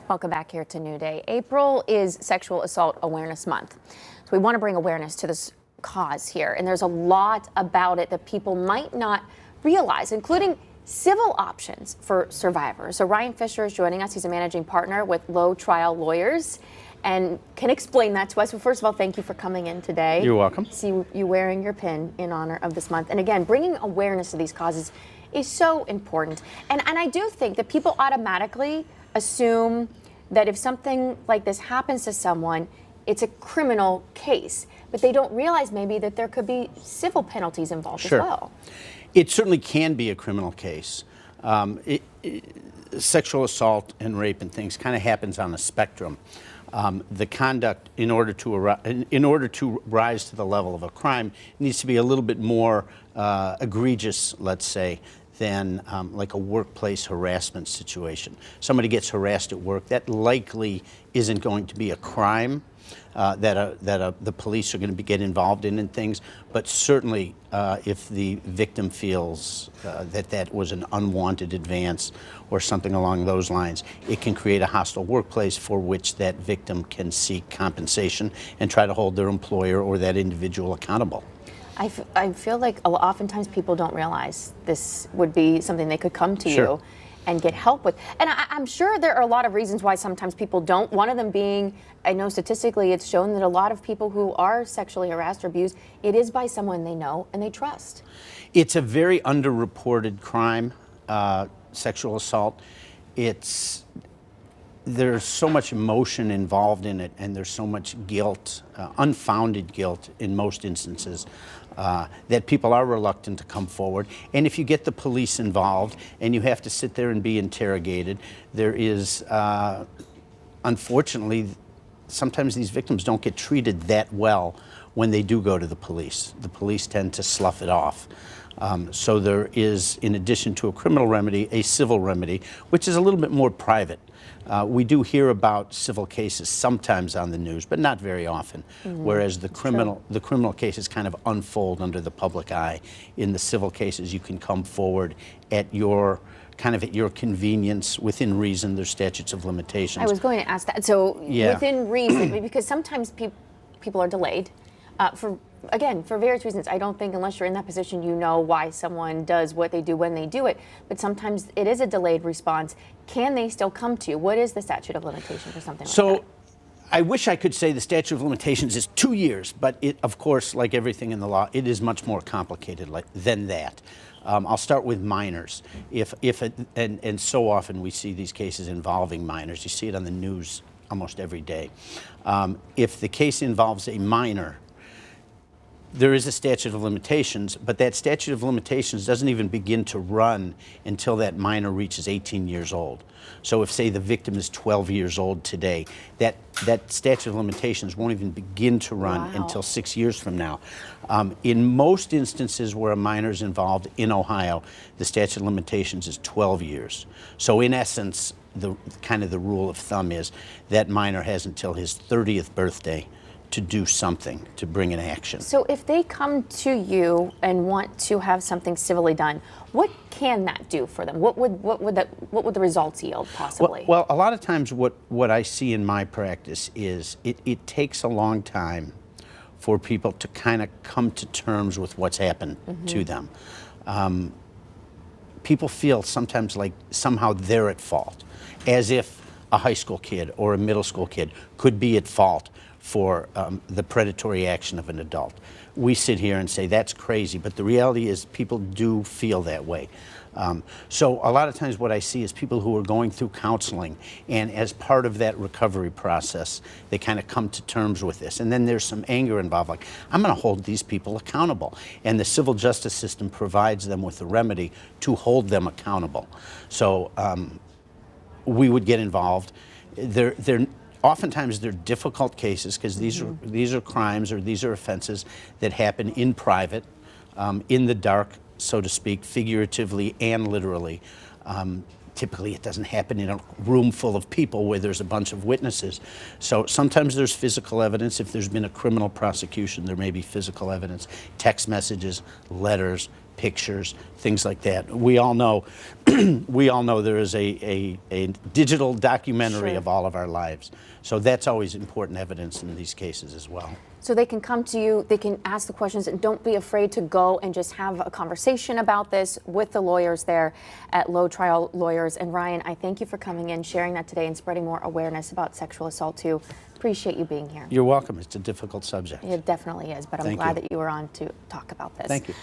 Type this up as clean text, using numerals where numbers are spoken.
Welcome back here to New Day. April is Sexual Assault Awareness Month. So we want to bring awareness to this cause here. And there's a lot about it that people might not realize, including civil options for survivors. So Ryan Fisher is joining us. He's a managing partner with Lowe Trial Lawyers and can explain that to us. Well, first of all, thank you for coming in today. You're welcome. See you wearing your pin in honor of this month. And again, bringing awareness to these causes is so important. And I do think that people automatically assume that if something like this happens to someone, it's a criminal case. But they don't realize maybe that there could be civil penalties involved as well. It certainly can be a criminal case. Sexual assault and rape and things kind of happens on a spectrum. The conduct, in order to rise to the level of a crime, needs to be a little bit more egregious, let's say, than like a workplace harassment situation. Somebody gets harassed at work, that likely isn't going to be a crime that the police are going to get involved in things, but certainly if the victim feels that was an unwanted advance or something along those lines, it can create a hostile workplace for which that victim can seek compensation and try to hold their employer or that individual accountable. I feel like oftentimes people don't realize this would be something they could come to you and get help with. And I'm sure there are a lot of reasons why sometimes people don't. One of them being, I know statistically it's shown that a lot of people who are sexually harassed or abused, it is by someone they know and they trust. It's a very underreported crime, sexual assault. There's so much emotion involved in it, and there's so much guilt, unfounded guilt in most instances, that people are reluctant to come forward. And if you get the police involved and you have to sit there and be interrogated, there is, unfortunately, sometimes these victims don't get treated that well when they do go to the police. The police tend to slough it off. So there is, in addition to a criminal remedy, a civil remedy, which is a little bit more private. We do hear about civil cases sometimes on the news, but not very often, whereas the criminal cases kind of unfold under the public eye. In the civil cases, you can come forward at your convenience, within reason. There's statutes of limitations. I was going to ask that. So within reason, because sometimes people are delayed for various reasons. I don't think unless you're in that position, you know why someone does what they do when they do it. But sometimes it is a delayed response. Can they still come to you? What is the statute of limitations for something like that? So I wish I could say the statute of limitations is 2 years, but it, of course, like everything in the law, it is much more complicated than that. I'll start with minors. And so often we see these cases involving minors. You see it on the news almost every day. If the case involves a minor, there is a statute of limitations, but that statute of limitations doesn't even begin to run until that minor reaches 18 years old. So if, say, the victim is 12 years old today, that statute of limitations won't even begin to run until 6 years from now. In most instances where a minor is involved in Ohio, the statute of limitations is 12 years. So in essence, the rule of thumb is that minor has until his 30th birthday to do something, to bring an action. So if they come to you and want to have something civilly done, what can that do for them? What would the results yield possibly? Well, a lot of times what I see in my practice is it takes a long time for people to kind of come to terms with what's happened to them. People feel sometimes like somehow they're at fault, as if a high school kid or a middle school kid could be at fault for the predatory action of an adult. We sit here and say that's crazy, but the reality is people do feel that way. So a lot of times what I see is people who are going through counseling, and as part of that recovery process, they kind of come to terms with this. And then there's some anger involved, like, I'm going to hold these people accountable. And the civil justice system provides them with the remedy to hold them accountable. So we would get involved. Oftentimes they're difficult cases because these are crimes, or these are offenses that happen in private, in the dark, so to speak, figuratively and literally. Typically it doesn't happen in a room full of people where there's a bunch of witnesses. So sometimes there's physical evidence. If there's been a criminal prosecution, there may be physical evidence, text messages, letters, pictures, things like that. We all know, we all know there is a digital documentary Sure. of all of our lives. So that's always important evidence in these cases as well. So they can come to you, they can ask the questions, and don't be afraid to go and just have a conversation about this with the lawyers there at Lowe Trial Lawyers. And Ryan, I thank you for coming in, sharing that today, and spreading more awareness about sexual assault too. Appreciate you being here. You're welcome. It's a difficult subject. It definitely is, but I'm Thank glad you. that you were on to talk about this. Thank you.